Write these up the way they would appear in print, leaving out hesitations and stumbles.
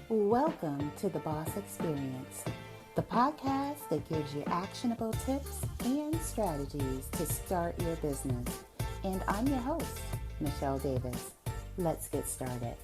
Welcome to the Boss Experience, the podcast that gives you actionable tips and strategies to start your business. And I'm your host, Michelle Davis. Let's get started.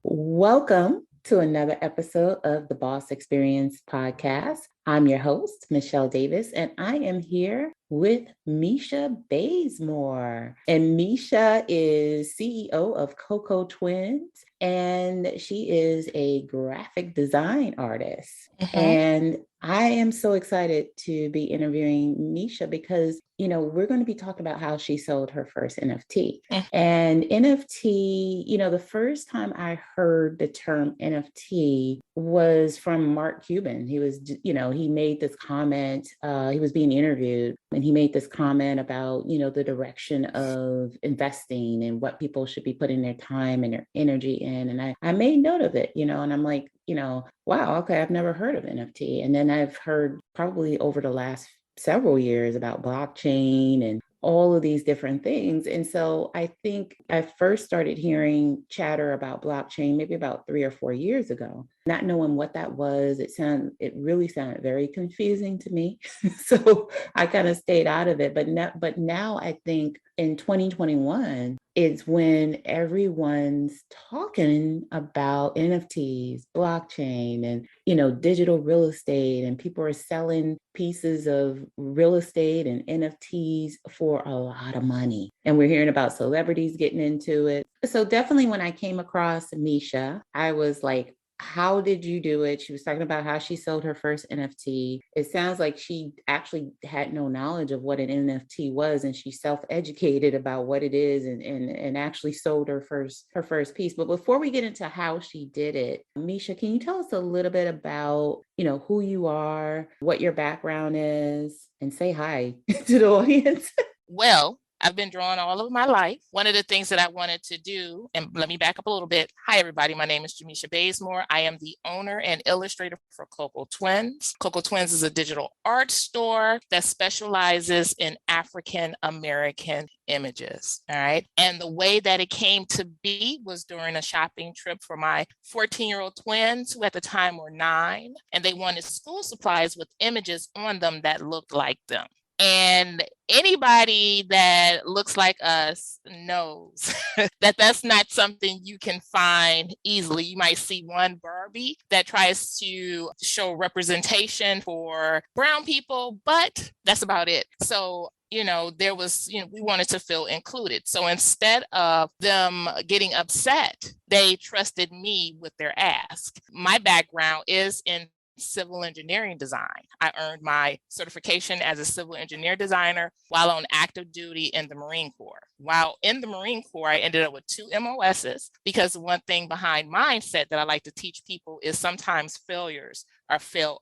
Welcome to another episode of the Boss Experience podcast. I'm your host, Michelle Davis, and I am here with Mesha Bazemore. And Mesha is CEO of Coco Twins, and she is a graphic design artist. And I am so excited to be interviewing Mesha because, we're going to be talking about how she sold her first NFT. And NFT, the first time I heard the term NFT was from Mark Cuban. He was, he made this comment, he was being interviewed, and he made this comment about, the direction of investing and what people should be putting their time and their energy in. And I made note of it, and I'm like, wow, okay, I've never heard of NFT. And then I've heard probably over the last several years about blockchain and all of these different things. And so I think I first started hearing chatter about blockchain maybe about 3 or 4 years ago, not knowing what that was. It really sounded very confusing to me. So I kind of stayed out of it. But now I think in 2021 is when everyone's talking about NFTs, blockchain, and digital real estate, and people are selling pieces of real estate and NFTs for a lot of money. And we're hearing about celebrities getting into it. So definitely when I came across Mesha, I was like, how did you do it? She was talking about how she sold her first NFT. It sounds like she actually had no knowledge of what an NFT was, and she self-educated about what it is and actually sold her first piece. But before we get into how she did it, Mesha, can you tell us a little bit about, who you are, what your background is, and say hi to the audience? Well, I've been drawing all of my life. One of the things that I wanted to do, and let me back up a little bit. Hi, everybody. My name is Jamesha Bazemore. I am the owner and illustrator for Coco Twins. Coco Twins is a digital art store that specializes in African American images. All right. And the way that it came to be was during a shopping trip for my 14-year-old twins, who at the time were 9, and they wanted school supplies with images on them that looked like them. And anybody that looks like us knows that that's not something you can find easily. You might see one Barbie that tries to show representation for brown people, but that's about it. So there was, we wanted to feel included. So instead of them getting upset, they trusted me with their ask. My background is in civil engineering design. I earned my certification as a civil engineer designer while on active duty in the Marine Corps. While in the Marine Corps, I ended up with 2 MOSs because one thing behind mindset that I like to teach people is sometimes failures are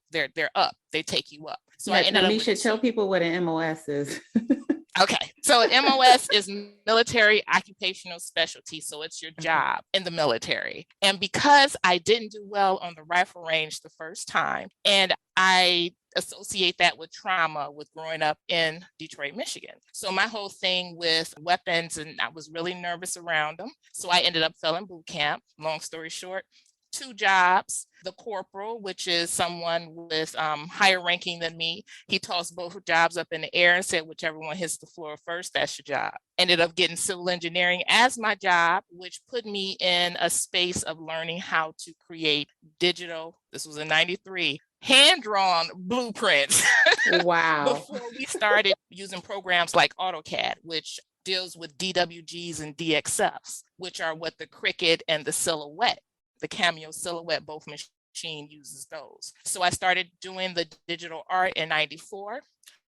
they're up, they take you up. So I ended up with Mesha, tell people what an MOS is. Okay, so an MOS is military occupational specialty. So it's your job in the military. And because I didn't do well on the rifle range the first time, and I associate that with trauma with growing up in Detroit, Michigan. So my whole thing with weapons, and I was really nervous around them. So I ended up failing boot camp. Long story short, 2 jobs. The corporal, which is someone with higher ranking than me, he tossed both jobs up in the air and said, whichever one hits the floor first, that's your job. Ended up getting civil engineering as my job, which put me in a space of learning how to create digital, this was in 93, hand-drawn blueprints. Wow. Before we started using programs like AutoCAD, which deals with DWGs and DXFs, which are what the Cricut and the Silhouette, the Cameo Silhouette, both machine uses those. So I started doing the digital art in 94,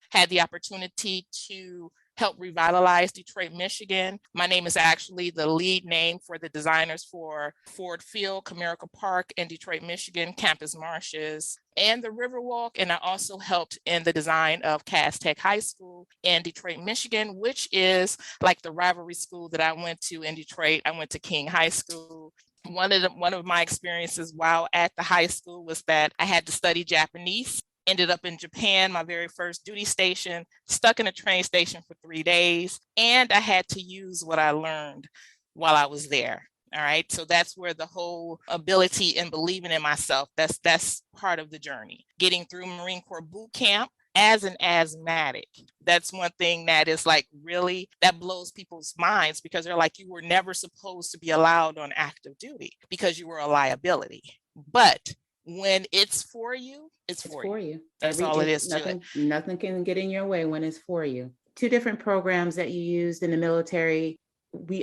had the opportunity to help revitalize Detroit, Michigan. My name is actually the lead name for the designers for Ford Field, Comerica Park in Detroit, Michigan, Campus Marshes, and the Riverwalk. And I also helped in the design of Cass Tech High School in Detroit, Michigan, which is like the rivalry school that I went to in Detroit. I went to King High School. One of my experiences while at the high school was that I had to study Japanese. Ended up in Japan, my very first duty station, stuck in a train station for 3 days. And I had to use what I learned while I was there. All right. So that's where the whole ability and believing in myself, that's part of the journey. Getting through Marine Corps boot camp as an asthmatic. That's one thing that is like really, that blows people's minds, because they're like, you were never supposed to be allowed on active duty because you were a liability. But when it's for you, it's for you. That's all it is to it. Nothing can get in your way when it's for you. 2 different programs that you used in the military.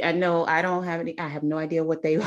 I know I don't have any, I have no idea what they are.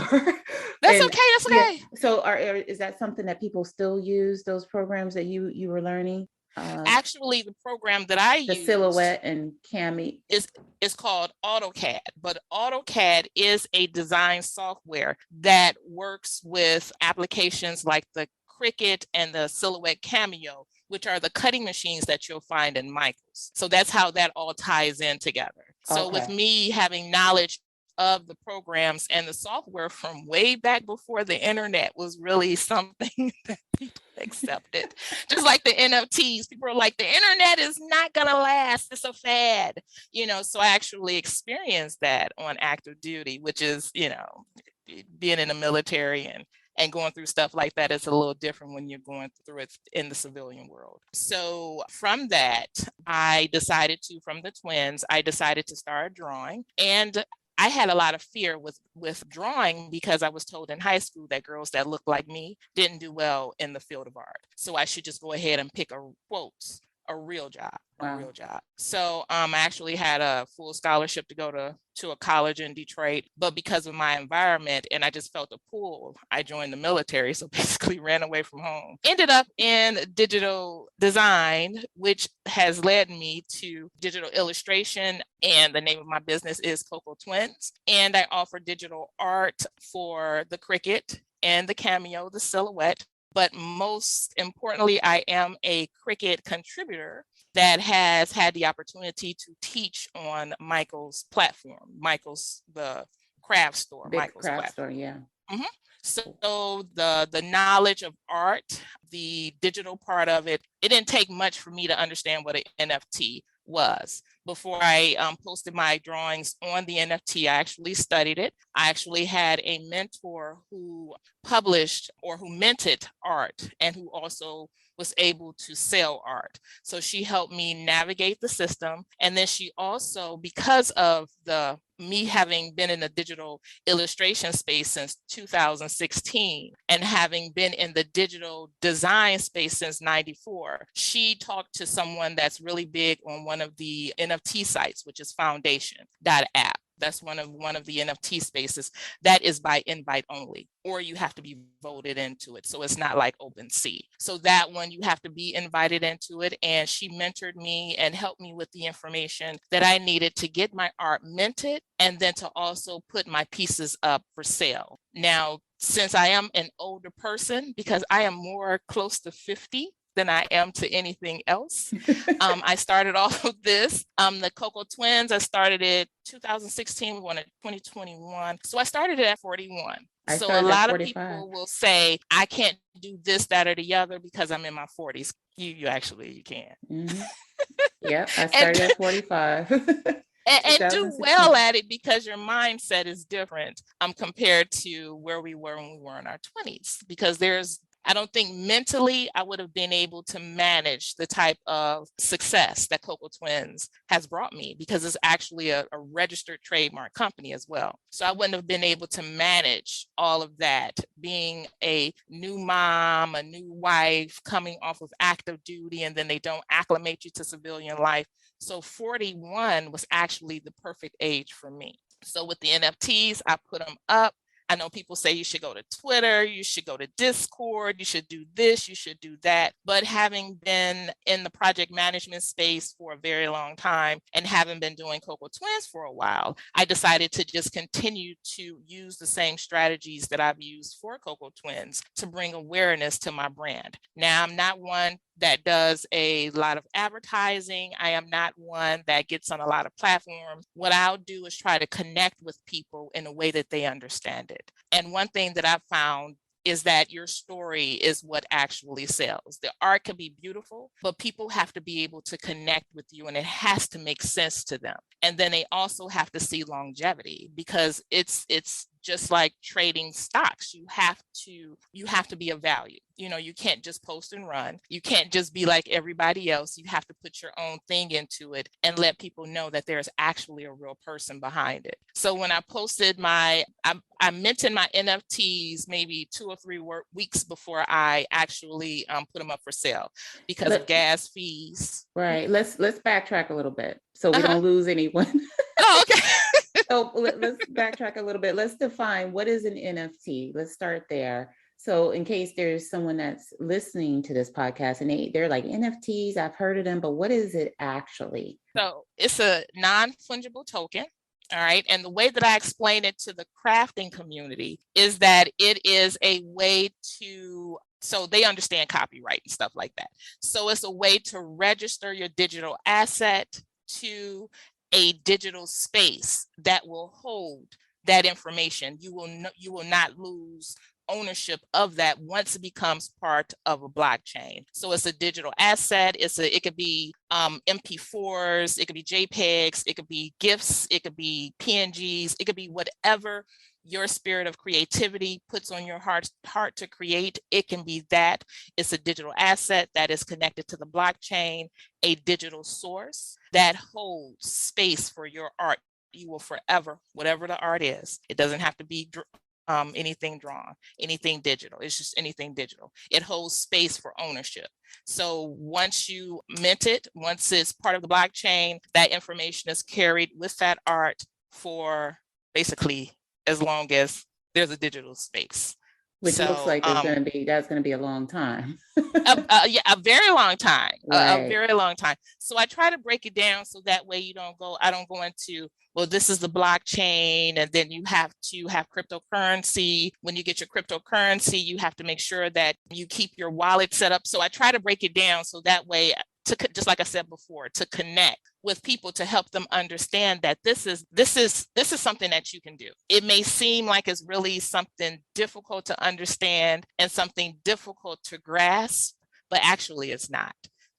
That's okay. That's okay. Yeah, so is that something that people still use, those programs that you were learning? Actually, the program that I use, the Silhouette and Cami, is called AutoCAD, but AutoCAD is a design software that works with applications like the Cricut and the Silhouette Cameo, which are the cutting machines that you'll find in Michael's. So that's how that all ties in together. So with me having knowledge of the programs and the software from way back before the internet was really something that people accepted. Just like the NFTs, people are like, the internet is not gonna last, it's a fad, so I actually experienced that on active duty, which is, being in the military and going through stuff like that is a little different when you're going through it in the civilian world. So from that, from the twins, I decided to start drawing. And I had a lot of fear with drawing, because I was told in high school that girls that looked like me didn't do well in the field of art. So I should just go ahead and pick a real job. Wow. A real job. So I actually had a full scholarship to go to a college in Detroit, but because of my environment and I just felt a pull, I joined the military. So basically ran away from home. Ended up in digital design, which has led me to digital illustration. And the name of my business is Coco Twins. And I offer digital art for the Cricut and the Cameo, the Silhouette. But most importantly, I am a Cricut contributor that has had the opportunity to teach on Michael's platform, the craft store. Big Michael's craft platform. store, yeah. Mm-hmm. So the knowledge of art, the digital part of it, it didn't take much for me to understand what an NFT was. Before I posted my drawings on the NFT, I actually studied it. I actually had a mentor who published or who minted art and who also was able to sell art. So she helped me navigate the system. And then she also, because of me having been in the digital illustration space since 2016 and having been in the digital design space since 94, she talked to someone that's really big on one of the NFT sites, which is foundation.app. That's one of the NFT spaces that is by invite only, or you have to be voted into it. So it's not like OpenSea. So that one, you have to be invited into it. And she mentored me and helped me with the information that I needed to get my art minted and then to also put my pieces up for sale. Now, since I am an older person, because I am more close to 50, than I am to anything else. I started off with this, the Coco Twins. I started it 2016, we won it 2021. So I started it at 41. So a lot of people will say, I can't do this, that, or the other because I'm in my 40s. You can. Mm-hmm. Yep, I started at 45. And do well at it because your mindset is different compared to where we were when we were in our 20s. Because I don't think mentally I would have been able to manage the type of success that Coco Twins has brought me, because it's actually a registered trademark company as well. So I wouldn't have been able to manage all of that, being a new mom, a new wife, coming off of active duty, and then they don't acclimate you to civilian life. So 41 was actually the perfect age for me. So with the NFTs, I put them up. I know people say you should go to Twitter, you should go to Discord, you should do this, you should do that. But having been in the project management space for a very long time and having been doing Coco Twins for a while, I decided to just continue to use the same strategies that I've used for Coco Twins to bring awareness to my brand. Now, I'm not one that does a lot of advertising. I am not one that gets on a lot of platforms. What I'll do is try to connect with people in a way that they understand it. And one thing that I've found is that your story is what actually sells. The art can be beautiful, but people have to be able to connect with you and it has to make sense to them. And then they also have to see longevity, because it's just like trading stocks. You have to be of value. You can't just post and run. You can't just be like everybody else. You have to put your own thing into it and let people know that there's actually a real person behind it. So when I posted I minted my NFTs maybe 2 or 3 weeks before I actually put them up for sale because of gas fees. Right. Let's backtrack a little bit so we don't lose anyone. Oh, okay. So let's backtrack a little bit. Let's define what is an NFT. Let's start there. So in case there's someone that's listening to this podcast and they're like, NFTs, I've heard of them, but what is it actually? So it's a non-fungible token. All right. And the way that I explain it to the crafting community is that it is a way so they understand copyright and stuff like that. So it's a way to register your digital asset to a digital space that will hold that information. You will not lose ownership of that once it becomes part of a blockchain. So it's a digital asset. It could be MP4s, it could be JPEGs, it could be GIFs, it could be PNGs, it could be whatever your spirit of creativity puts on your heart to create. It can be that. It's a digital asset that is connected to the blockchain, a digital source that holds space for your art. You will forever, whatever the art is, it doesn't have to be anything drawn, anything digital. It's just anything digital. It holds space for ownership. So once you mint it, once it's part of the blockchain, that information is carried with that art for basically as long as there's a digital space. Which looks like that's going to be a long time. Yeah, a very long time, right. a very long time. So I try to break it down so that way I don't go into, well, this is the blockchain, and then you have to have cryptocurrency. When you get your cryptocurrency, you have to make sure that you keep your wallet set up. So I try to break it down so that way, just like I said before, to connect with people, to help them understand that this is something that you can do. It may seem like it's really something difficult to understand and something difficult to grasp, but actually it's not.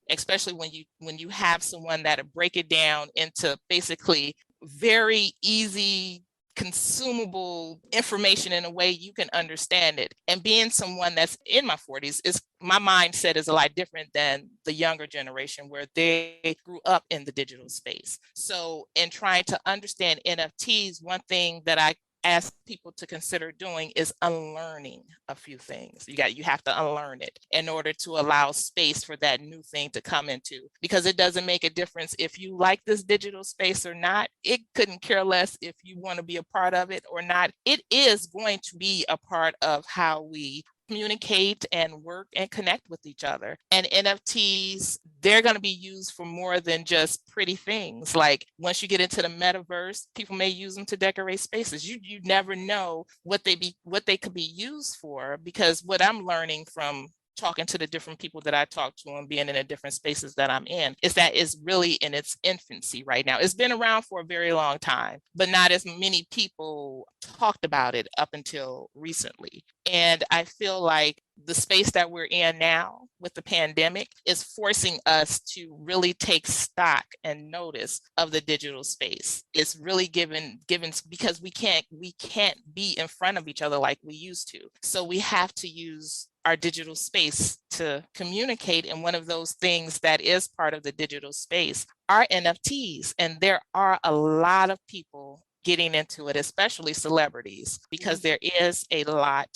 Especially when you have someone that'll break it down into basically very easy, consumable information in a way you can understand it. And being someone that's in my 40s, my mindset is a lot different than the younger generation where they grew up in the digital space. So in trying to understand NFTs, one thing that I ask people to consider doing is unlearning a few things. You have to unlearn it in order to allow space for that new thing to come into, because it doesn't make a difference if you like this digital space or not. It couldn't care less if you want to be a part of it or not. It is going to be a part of how we communicate and work and connect with each other. And NFTs, they're going to be used for more than just pretty things. Like once you get into the metaverse, people may use them to decorate spaces. You never know what they could be used for, because what I'm learning from talking to the different people that I talk to and being in the different spaces that I'm in is that it's really in its infancy right now. It's been around for a very long time, but not as many people talked about it up until recently. And I feel like the space that we're in now with the pandemic is forcing us to really take stock and notice of the digital space. It's really given because we can't be in front of each other like we used to. So we have to use our digital space to communicate. And one of those things that is part of the digital space are NFTs. And there are a lot of people getting into it, especially celebrities, because there is a lot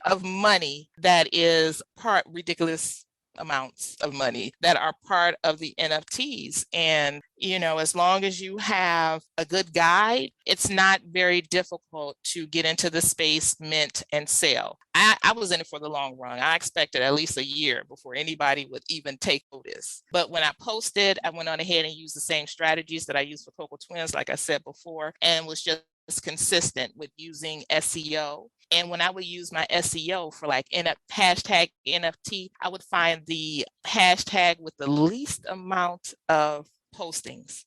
of money that is ridiculous amounts of money that are part of the NFTs. And, as long as you have a good guide, it's not very difficult to get into the space, mint, and sell. I was in it for the long run. I expected at least a year before anybody would even take notice. But when I posted, I went on ahead and used the same strategies that I used for Cocoa Twins, like I said before, and was just consistent with using SEO. And when I would use my SEO for like hashtag NFT, I would find the hashtag with the least amount of postings.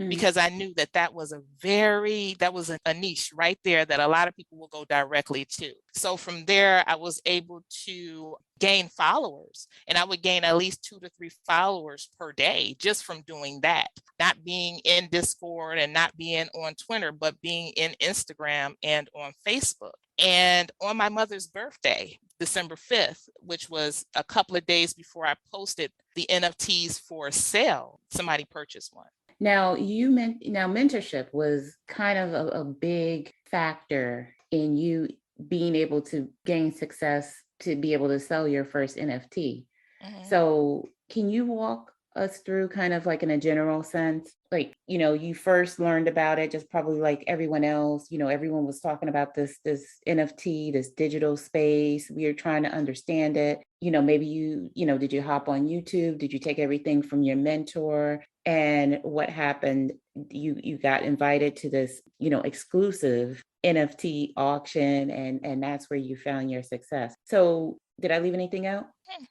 because I knew that that was a niche right there that a lot of people will go directly to. So from there, I was able to gain followers, and I would gain at least 2 to 3 followers per day just from doing that, not being in Discord and not being on Twitter, but being in Instagram and on Facebook. And on my mother's birthday, December 5th, which was a couple of days before I posted the NFTs for sale, somebody purchased one. Now, mentorship was kind of a big factor in you being able to gain success to be able to sell your first NFT. Mm-hmm. So can you walk us through kind of like in a general sense, like, you first learned about it, just probably like everyone else, everyone was talking about this NFT, this digital space. We are trying to understand it. Maybe did you hop on YouTube? Did you take everything from your mentor? And what happened? You got invited to this, exclusive NFT auction, and that's where you found your success. So did I leave anything out?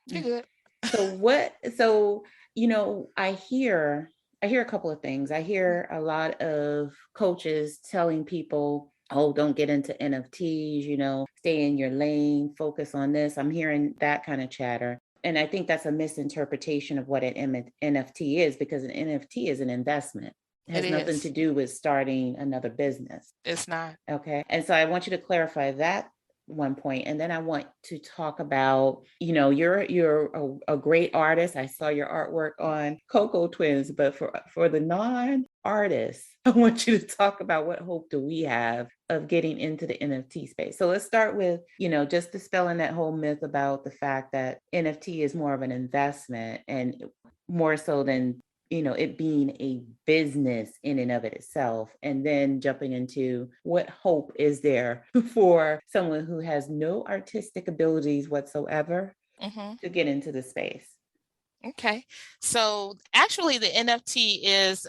You're good. So I hear a couple of things. I hear a lot of coaches telling people, oh, don't get into NFTs, stay in your lane, focus on this. I'm hearing that kind of chatter. And I think that's a misinterpretation of what an NFT is, because an NFT is an investment. It has nothing to do with starting another business. It's not. Okay. And so I want you to clarify that one point, and then I want to talk about, you're a great artist. I saw your artwork on Cocoa Twins, but for the non-artists, I want you to talk about what hope do we have of getting into the NFT space. So let's start with, just dispelling that whole myth about the fact that NFT is more of an investment, and more so than it being a business in and of itself, and then jumping into what hope is there for someone who has no artistic abilities whatsoever to get into the space. Okay. So actually the NFT is,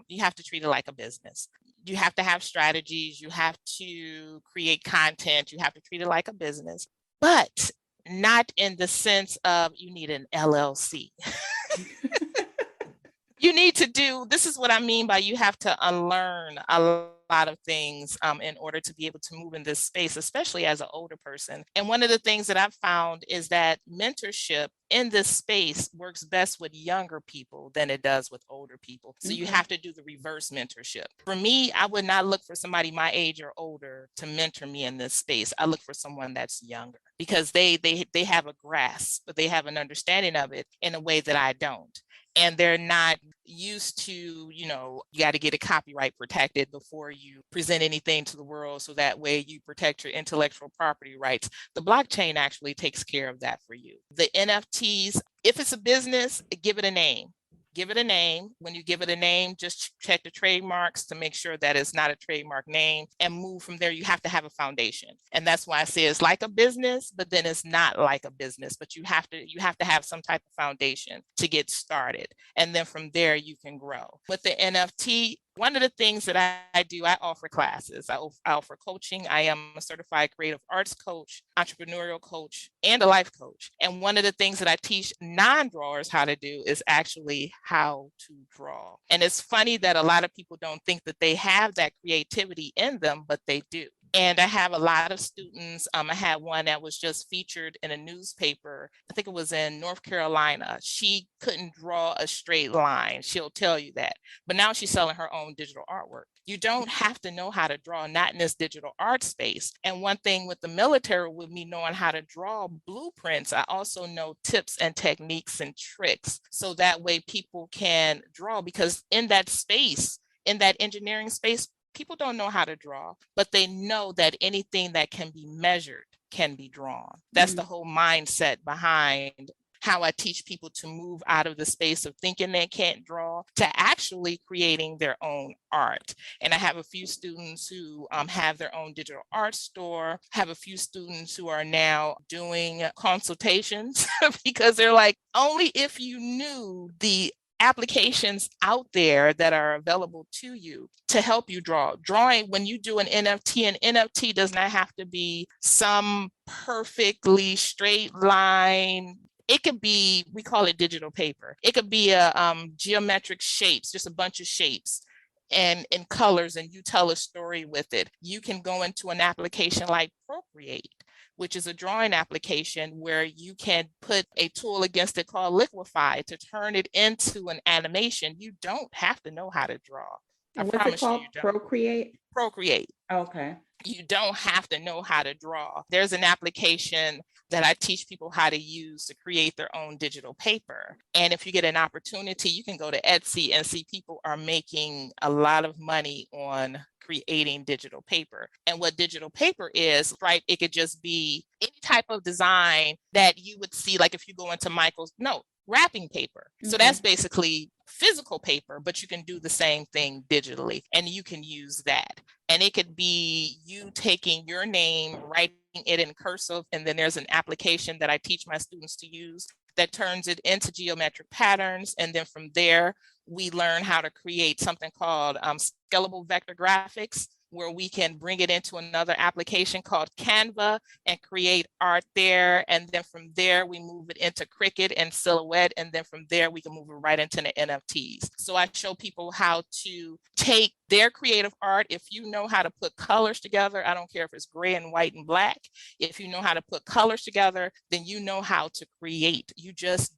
you have to treat it like a business. You have to have strategies. You have to create content. You have to treat it like a business, but not in the sense of you need an LLC. You need to this is what I mean by you have to unlearn a lot of things in order to be able to move in this space, especially as an older person. And one of the things that I've found is that mentorship in this space works best with younger people than it does with older people. So you have to do the reverse mentorship. For me, I would not look for somebody my age or older to mentor me in this space. I look for someone that's younger, because they have a grasp, but they have an understanding of it in a way that I don't. And they're not used to, you got to get it copyright protected before you present anything to the world, so that way you protect your intellectual property rights. The blockchain actually takes care of that for you. The NFTs, if it's a business, give it a name. Give it a name. When you give it a name, just check the trademarks to make sure that it's not a trademark name, and move from there. You have to have a foundation. And that's why I say it's like a business, but then it's not like a business, but you have to have some type of foundation to get started. And then from there you can grow. With the NFT, one of the things that I do, I offer classes. I offer coaching. I am a certified creative arts coach, entrepreneurial coach, and a life coach. And one of the things that I teach non-drawers how to do is actually how to draw. And it's funny that a lot of people don't think that they have that creativity in them, but they do. And I have a lot of students. I had one that was just featured in a newspaper. I think it was in North Carolina. She couldn't draw a straight line. She'll tell you that. But now she's selling her own digital artwork. You don't have to know how to draw, not in this digital art space. And one thing with the military, with me knowing how to draw blueprints, I also know tips and techniques and tricks, so that way people can draw, because in that space, in that engineering space, people don't know how to draw, but they know that anything that can be measured can be drawn. That's the whole mindset behind how I teach people to move out of the space of thinking they can't draw to actually creating their own art. And I have a few students who have their own digital art store, have a few students who are now doing consultations because they're like, only if you knew the applications out there that are available to you to help you draw. Drawing, when you do an NFT does not have to be some perfectly straight line. It could be, we call it digital paper. It could be a geometric shapes, just a bunch of shapes. in colors, and you tell a story with it. You can go into an application like Procreate, which is a drawing application where you can put a tool against it called Liquify to turn it into an animation. You don't have to know how to draw. I And what's it promise you, called? you don't. Procreate? Procreate. Okay. You don't have to know how to draw. There's an application that I teach people how to use to create their own digital paper. And if you get an opportunity, you can go to Etsy and see people are making a lot of money on creating digital paper. And what digital paper is, right? It could just be any type of design that you would see, like if you go into Michael's, no, wrapping paper. So that's basically physical paper, but you can do the same thing digitally, and you can use that. And it could be you taking your name, writing it in cursive, and then there's an application that I teach my students to use that turns it into geometric patterns. And then from there, we learn how to create something called scalable vector graphics, where we can bring it into another application called Canva and create art there. And then from there, we move it into Cricut and Silhouette. And then from there, we can move it right into the NFTs. So I show people how to take their creative art. If you know how to put colors together, I don't care if it's gray and white and black. If you know how to put colors together, then you know how to create. You just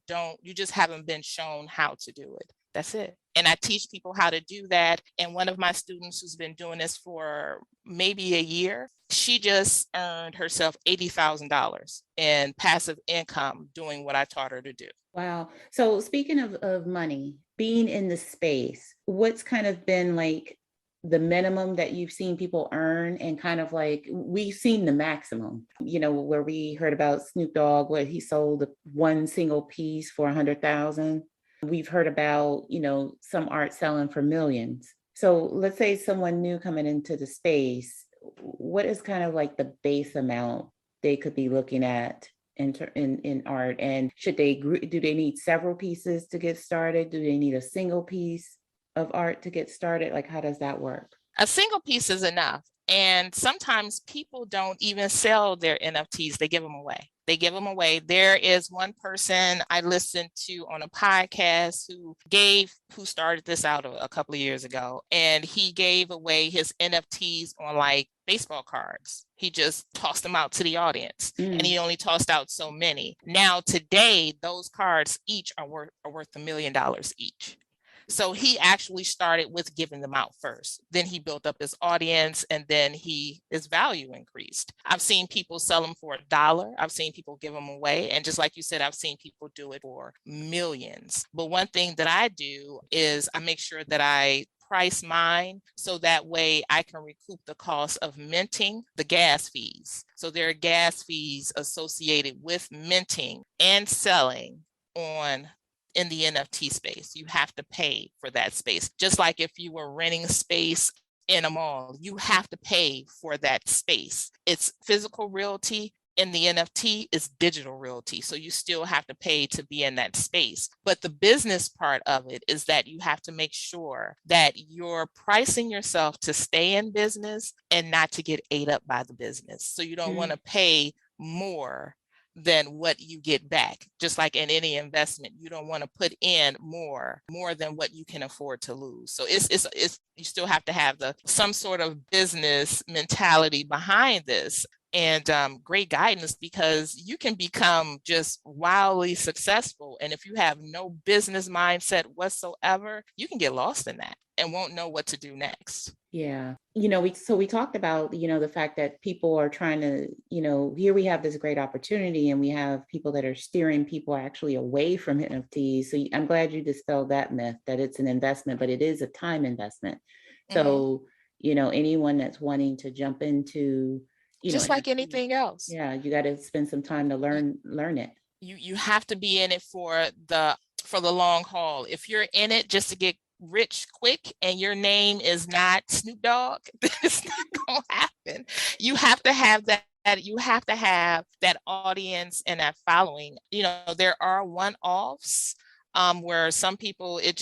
haven't been shown how to do it. That's it. And I teach people how to do that. And one of my students who's been doing this for maybe a year, she just earned herself $80,000 in passive income doing what I taught her to do. Wow. So speaking of money, being in the space, what's kind of been like the minimum that you've seen people earn, and kind of like we've seen the maximum, where we heard about Snoop Dogg, where he sold one single piece for 100,000. We've heard about, some art selling for millions. So let's say someone new coming into the space, what is kind of like the base amount they could be looking at in art? And do they need several pieces to get started? Do they need a single piece of art to get started? Like, how does that work? A single piece is enough. And sometimes people don't even sell their NFTs. They give them away. There is one person I listened to on a podcast who started this out a couple of years ago, and he gave away his NFTs on like baseball cards. He just tossed them out to the audience, and he only tossed out so many. Now today, those cards each are worth $1 million each. So he actually started with giving them out first. Then he built up his audience, and then his value increased. I've seen people sell them for $1. I've seen people give them away. And just like you said, I've seen people do it for millions. But one thing that I do is I make sure that I price mine so that way I can recoup the cost of minting, the gas fees. So there are gas fees associated with minting and selling in the NFT space. You have to pay for that space. Just like if you were renting space in a mall, you have to pay for that space. It's physical realty. In the NFT is digital realty. So you still have to pay to be in that space. But the business part of it is that you have to make sure that you're pricing yourself to stay in business and not to get ate up by the business. So you don't want to pay more than what you get back. Just like in any investment, you don't want to put in more than what you can afford to lose. So it's you still have to have some sort of business mentality behind this, and great guidance, because you can become just wildly successful. And if you have no business mindset whatsoever, you can get lost in that and won't know what to do next. Yeah. We talked about, the fact that people are trying to, here we have this great opportunity, and we have people that are steering people actually away from NFTs. So I'm glad you dispelled that myth that it's an investment, but it is a time investment. So, anyone that's wanting to jump into, just like anything else. Yeah, you got to spend some time to learn it. You have to be in it for the long haul. If you're in it just to get rich quick and your name is not Snoop Dogg, it's not gonna happen. You have to have that. You have to have that audience and that following. There are one-offs where some people it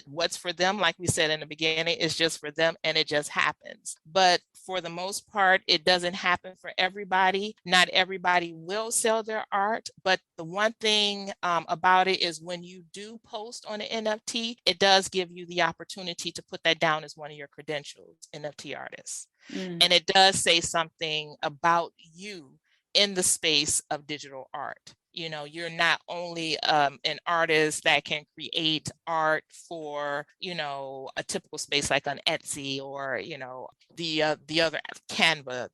what's for them, like we said in the beginning, is just for them, and it just happens. But for the most part, it doesn't happen for everybody. Not everybody will sell their art, but the one thing about it is when you do post on an NFT, it does give you the opportunity to put that down as one of your credentials, NFT artist. And it does say something about you in the space of digital art. You know, you're not only an artist that can create art for, you know, a typical space like on Etsy or, you know, the other Canva,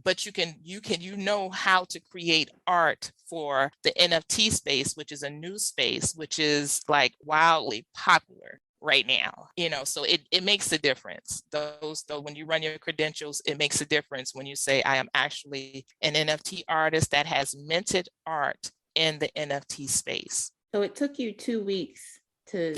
but you know how to create art for the NFT space, which is a new space, which is like wildly popular right now, you know, so it makes a difference. Though when you run your credentials, it makes a difference when you say, I am actually an NFT artist that has minted art in the NFT space. So it took you 2 weeks to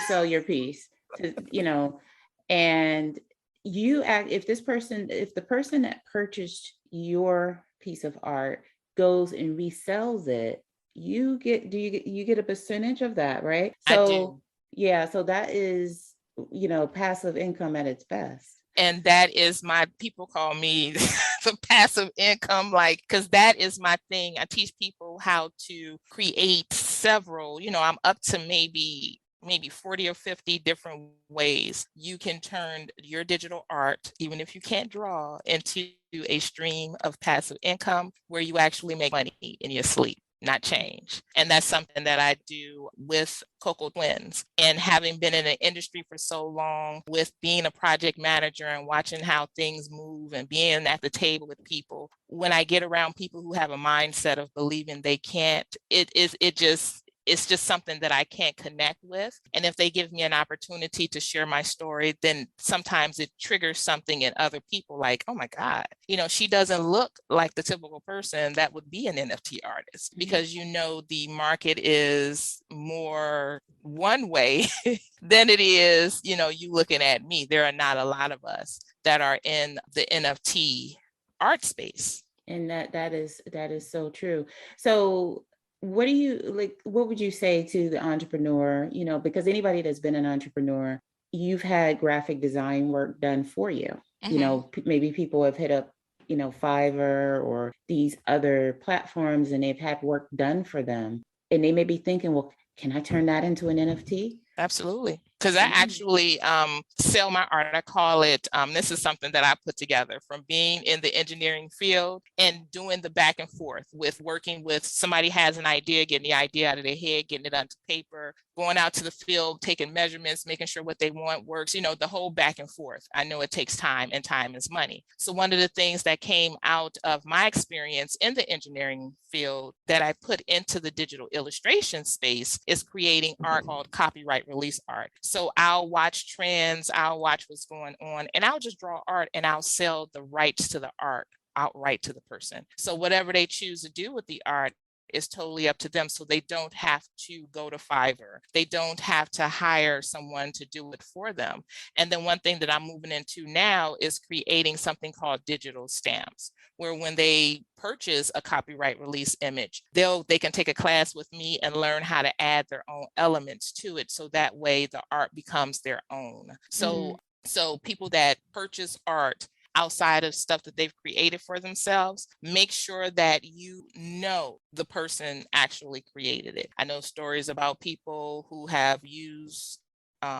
sell your piece, to, you know, and if the person that purchased your piece of art goes and resells it, you get a percentage of that, right? So I do. Yeah, so that is, you know, passive income at its best. And that is people call me the passive income, like, because that is my thing. I teach people how to create several, you know, I'm up to maybe 40 or 50 different ways you can turn your digital art, even if you can't draw, into a stream of passive income where you actually make money in your sleep, not change. And that's something that I do with Cocoa Twins. And having been in the industry for so long, with being a project manager and watching how things move and being at the table with people, when I get around people who have a mindset of believing they can't, it's just something that I can't connect with. And if they give me an opportunity to share my story, then sometimes it triggers something in other people like, oh my God, you know, she doesn't look like the typical person that would be an NFT artist, because, you know, the market is more one way than it is, you know, you looking at me. There are not a lot of us that are in the NFT art space. And that is so true. So what would you say to the entrepreneur, you know, because anybody that's been an entrepreneur, you've had graphic design work done for you. You know, maybe people have hit up, you know, Fiverr or these other platforms, and they've had work done for them. And they may be thinking, well, can I turn that into an NFT? Absolutely. Because I actually sell my art. I call it, this is something that I put together from being in the engineering field and doing the back and forth with working with somebody has an idea, getting the idea out of their head, getting it onto paper, going out to the field, taking measurements, making sure what they want works, you know, the whole back and forth. I know it takes time, and time is money. So one of the things that came out of my experience in the engineering field that I put into the digital illustration space is creating art called copyright release art. So I'll watch trends, I'll watch what's going on, and I'll just draw art and I'll sell the rights to the art outright to the person. So whatever they choose to do with the art is totally up to them. So they don't have to go to Fiverr. They don't have to hire someone to do it for them. And then one thing that I'm moving into now is creating something called digital stamps, where when they purchase a copyright release image, they can take a class with me and learn how to add their own elements to it. So that way the art becomes their own. So people that purchase art outside of stuff that they've created for themselves, make sure that you know the person actually created it. I know stories about people who have used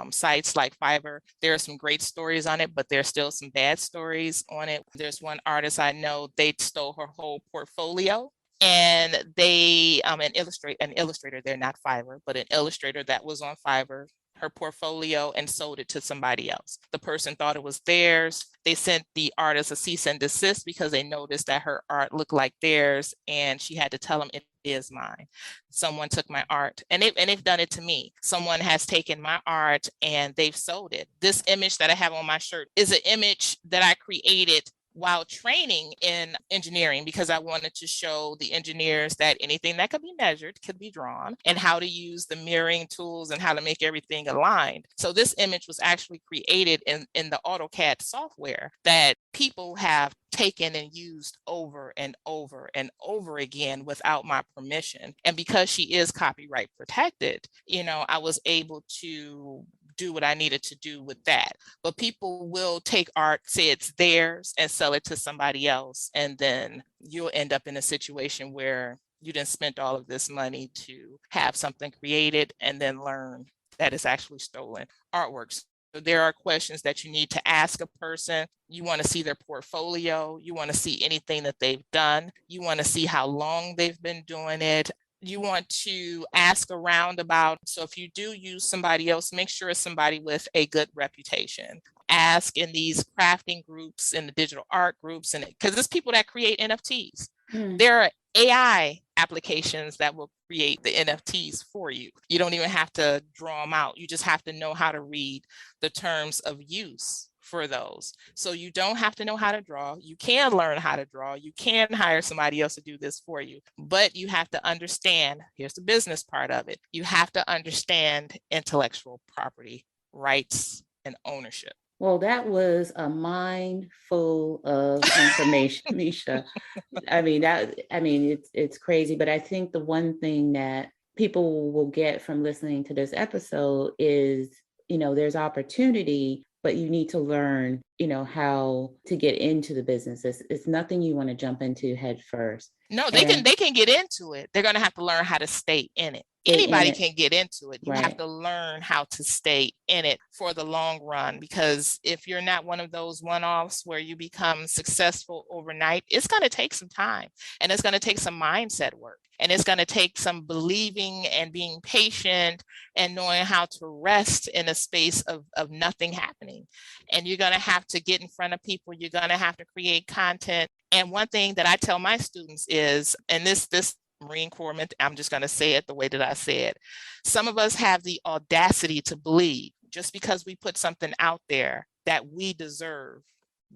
sites like Fiverr. There are some great stories on it, but there's still some bad stories on it. There's one artist I know, they stole her whole portfolio. And they, an illustrator, they're not Fiverr, but an illustrator that was on Fiverr, her portfolio, and sold it to somebody else. The person thought it was theirs. They sent the artist a cease and desist because they noticed that her art looked like theirs, and she had to tell them, it is mine. Someone took my art, and they've done it to me. Someone has taken my art and they've sold it. This image that I have on my shirt is an image that I created while training in engineering, because I wanted to show the engineers that anything that could be measured could be drawn, and how to use the mirroring tools and how to make everything aligned. So this image was actually created in the AutoCAD software that people have taken and used over and over and over again without my permission. And because she is copyright protected, I was able to do what I needed to do with that. But people will take art, say it's theirs, and sell it to somebody else. And then you'll end up in a situation where you didn't spend all of this money to have something created and then learn that it's actually stolen artworks. So there are questions that you need to ask a person. You want to see their portfolio. You want to see anything that they've done. You want to see how long they've been doing it. You want to ask around about, so if you do use somebody else, make sure it's somebody with a good reputation. Ask in these crafting groups, in the digital art groups, and because there's people that create NFTs. There are AI applications that will create the NFTs for you. You don't even have to draw them out. You just have to know how to read the terms of use for those. So you don't have to know how to draw. You can learn how to draw. You can hire somebody else to do this for you, but you have to understand, here's the business part of it. You have to understand intellectual property rights and ownership. Well, that was a mind full of information, Mesha. It's crazy, but I think the one thing that people will get from listening to this episode is, there's opportunity, but you need to learn, how to get into the business. It's nothing you want to jump into head first. No, they can get into it. They're going to have to learn how to stay in it. Anybody can get into it. You have to learn how to stay in it for the long run, because if you're not one of those one-offs where you become successful overnight, it's going to take some time, and it's going to take some mindset work, and it's going to take some believing and being patient and knowing how to rest in a space of nothing happening. And you're going to have to get in front of people. You're going to have to create content. And one thing that I tell my students is, and this Marine Corps, I'm just going to say it the way that I said, some of us have the audacity to believe just because we put something out there that we deserve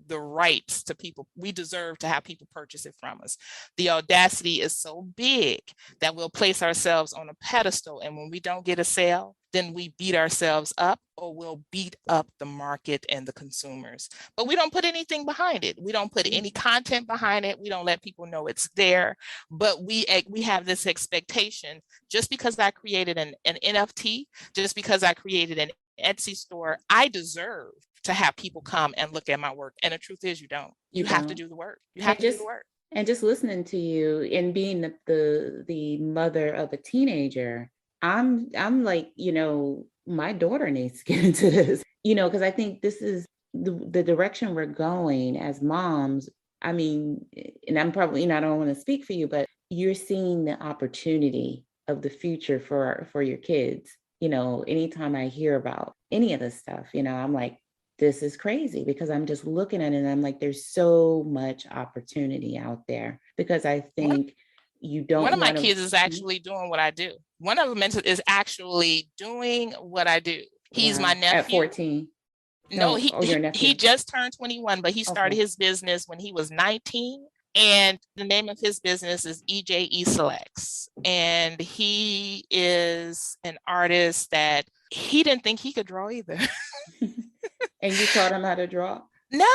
the rights to people. We deserve to have people purchase it from us. The audacity is so big that we'll place ourselves on a pedestal. And when we don't get a sale, then we beat ourselves up, or we'll beat up the market and the consumers. But we don't put anything behind it. We don't put any content behind it. We don't let people know it's there. But we have this expectation, just because I created an NFT, just because I created an Etsy store, I deserve to have people come and look at my work. And the truth is, you don't. You have to do the work. You have to do the work. And just listening to you and being the mother of a teenager, I'm like, my daughter needs to get into this, because I think this is the direction we're going as moms. I mean, and I'm probably, I don't want to speak for you, but you're seeing the opportunity of the future for your kids. Anytime I hear about any of this stuff, I'm like, this is crazy, because I'm just looking at it and I'm like, there's so much opportunity out there, because I think you don't. One of my kids is actually doing what I do. One of them is actually doing what I do. He's my nephew. At 14. No, he just turned 21, but he started his business when he was 19. And the name of his business is EJE Selects. And he is an artist that he didn't think he could draw either. And you taught him how to draw? No,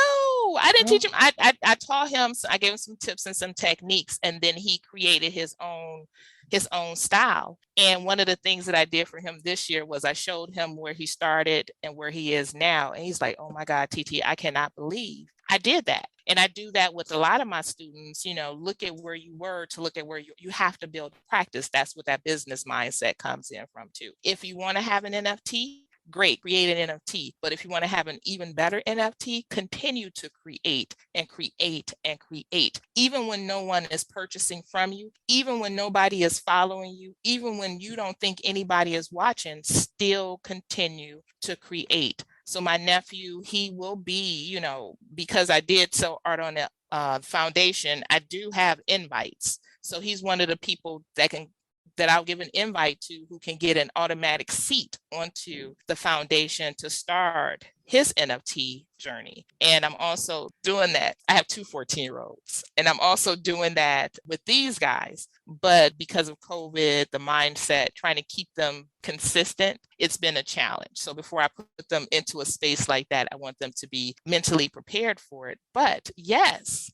I didn't teach him. I taught him. I gave him some tips and some techniques, and then he created his own style. And one of the things that I did for him this year was I showed him where he started and where he is now. And he's like, oh my God, TT, I cannot believe I did that. And I do that with a lot of my students. Look at where you were to look at where you have to build practice. That's what that business mindset comes in from too. If you want to have an NFT, great, create an NFT. But if you want to have an even better NFT, continue to create and create and create. Even when no one is purchasing from you, even when nobody is following you, even when you don't think anybody is watching, still continue to create. So my nephew, he will be, because I did sell art on the foundation, I do have invites. So he's one of the people that can that I'll give an invite to who can get an automatic seat onto the foundation to start his NFT journey. And I'm also doing that. I have two 14-year-olds, and I'm also doing that with these guys. But because of COVID, the mindset, trying to keep them consistent, it's been a challenge. So before I put them into a space like that, I want them to be mentally prepared for it. But yes,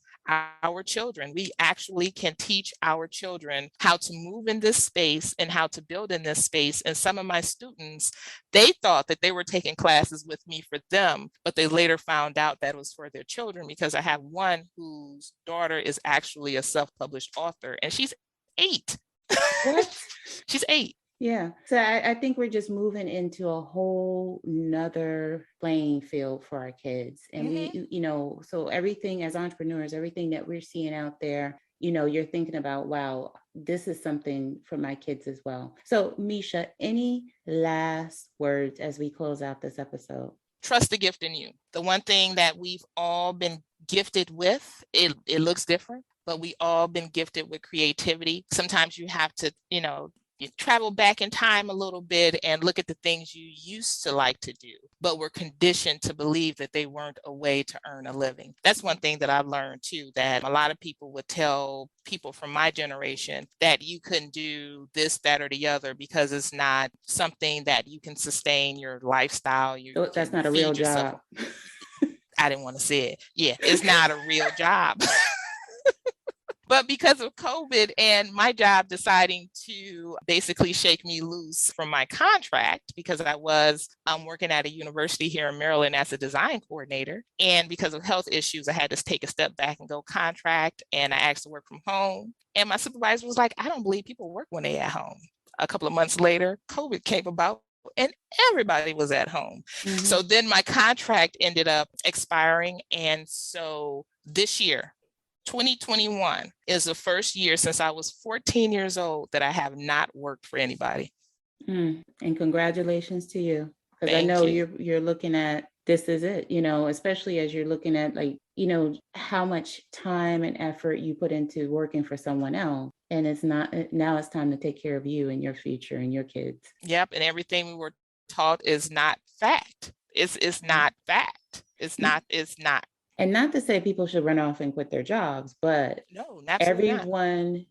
our children, we actually can teach our children how to move in this space and how to build in this space. And some of my students, they thought that they were taking classes with me for them, but they later found out that it was for their children, because I have one whose daughter is actually a self-published author, and she's 8. What? She's 8. Yeah. So I think we're just moving into a whole nother playing field for our kids. And we, so everything as entrepreneurs, everything that we're seeing out there, you're thinking about, wow, this is something for my kids as well. So Mesha, any last words as we close out this episode? Trust the gift in you. The one thing that we've all been gifted with, it looks different, but we all been gifted with creativity. Sometimes you have to, you travel back in time a little bit and look at the things you used to like to do, but were conditioned to believe that they weren't a way to earn a living. That's one thing that I've learned too, that a lot of people would tell people from my generation that you couldn't do this, that, or the other because it's not something that you can sustain your lifestyle. That's not a real job. I didn't want to say it. Yeah, it's not a real job. But because of COVID and my job deciding to basically shake me loose from my contract, because I was working at a university here in Maryland as a design coordinator. And because of health issues, I had to take a step back and go contract. And I asked to work from home. And my supervisor was like, I don't believe people work when they're at home. A couple of months later, COVID came about and everybody was at home. Mm-hmm. So then my contract ended up expiring. And so this year, 2021 is the first year since I was 14 years old that I have not worked for anybody. And congratulations to you. Because I know you're looking at, this is it, especially as you're looking at how much time and effort you put into working for someone else. And now it's time to take care of you and your future and your kids. Yep. And everything we were taught is not fact. It's not fact. It's not. And not to say people should run off and quit their jobs, but no, everyone,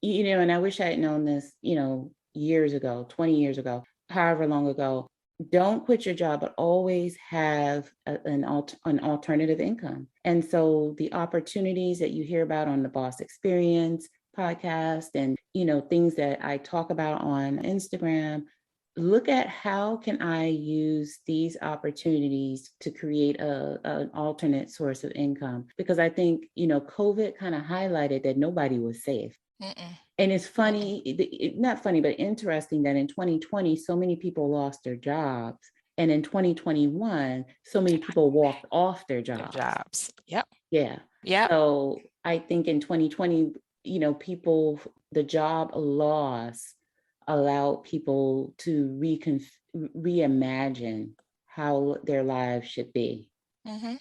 and I wish I had known this, years ago, 20 years ago, however long ago, don't quit your job, but always have an alternative income. And so the opportunities that you hear about on the Boss Experience podcast and, things that I talk about on Instagram, look at how can I use these opportunities to create an alternate source of income? Because I think, COVID kind of highlighted that nobody was safe. Mm-mm. And it's funny, not funny, but interesting that in 2020, so many people lost their jobs. And in 2021, so many people walked off their jobs. Yep. Yeah. Yeah. So I think in 2020, the job loss allowed people to reimagine how their lives should be. Mm-hmm.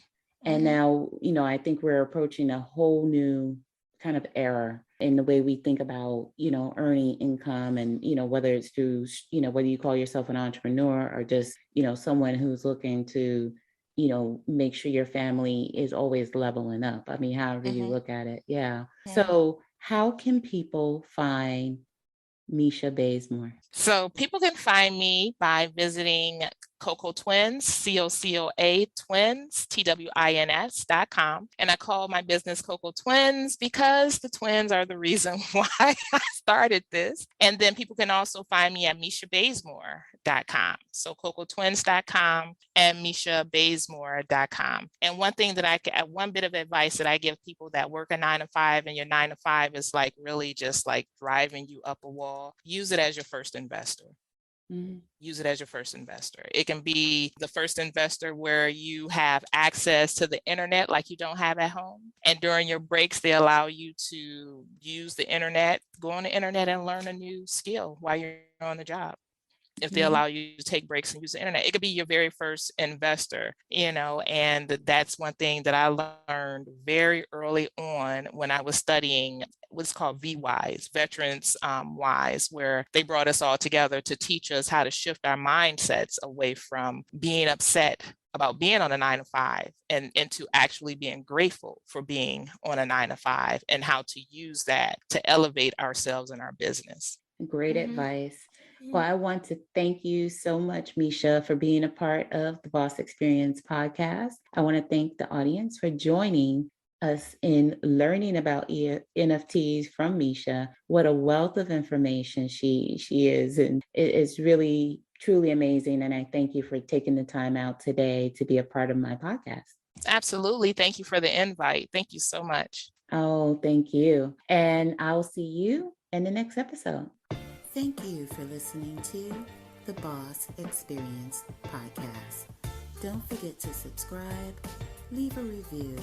And now, I think we're approaching a whole new kind of era in the way we think about, earning income and, whether it's through, whether you call yourself an entrepreneur or just, someone who's looking to, make sure your family is always leveling up. I mean, however you look at it. Yeah. So how can people find Mesha Bazemore? So people can find me by visiting Cocoa Twins, COCOA Twins, TWINS.com. And I call my business Cocoa Twins because the twins are the reason why I started this. And then people can also find me at MeshaBazemore.com. So CocoaTwins.com and MeshaBazemore.com. And one bit of advice that I give people that work a 9-to-5 and your 9-to-5 is like really just like driving you up a wall. Use it as your first investor. Mm-hmm. Use it as your first investor. It can be the first investor where you have access to the internet like you don't have at home. And during your breaks, they allow you to use the internet, go on the internet and learn a new skill while you're on the job. If they allow you to take breaks and use the internet, it could be your very first investor, and that's one thing that I learned very early on when I was studying what's called VWise, Veterans Wise, where they brought us all together to teach us how to shift our mindsets away from being upset about being on a 9 to 5 and into actually being grateful for being on a 9 to 5 and how to use that to elevate ourselves and our business. Great advice. Well, I want to thank you so much, Mesha, for being a part of the Boss Experience podcast. I want to thank the audience for joining us in learning about NFTs from Mesha. What a wealth of information she is. And it is really, truly amazing. And I thank you for taking the time out today to be a part of my podcast. Absolutely. Thank you for the invite. Thank you so much. Oh, thank you. And I'll see you in the next episode. Thank you for listening to the Boss Experience podcast. Don't forget to subscribe, leave a review,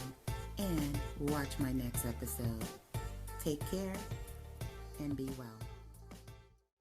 and watch my next episode. Take care and be well.